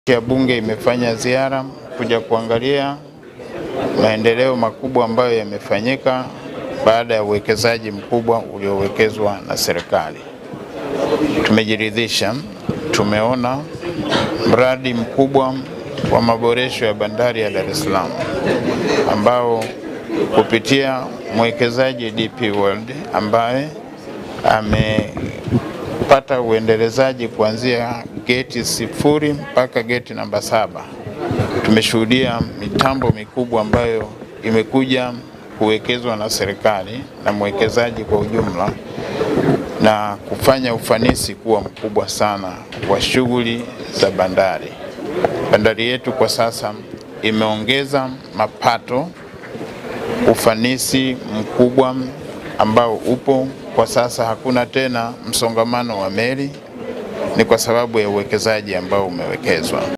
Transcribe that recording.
Ya bunge imefanya ziara kuja kuangalia maendeleo makubwa ambayo yamefanyika baada ya uwekezaji mkubwa uliowekezwa na serikali. Tumejiridhisha, tumeona mradi mkubwa wa maboresho ya bandari ya Dar es Salaam ambao kupitia mwekezaji DP World ambaye amepata uendelezaji kuanzia geti 0 mpaka geti namba 7. Tumeshuhudia mitambo mikubwa ambayo imekuja kuwekezwa na serikali na mwekezaji kwa ujumla na kufanya ufanisi kuwa mkubwa sana wa shughuli za bandari. Bandari yetu kwa sasa imeongeza mapato, ufanisi mkubwa ambao upo kwa sasa. Hakuna tena msongamano wa meli, ni kwa sababu ya uwekezaji ambao umewekezwa.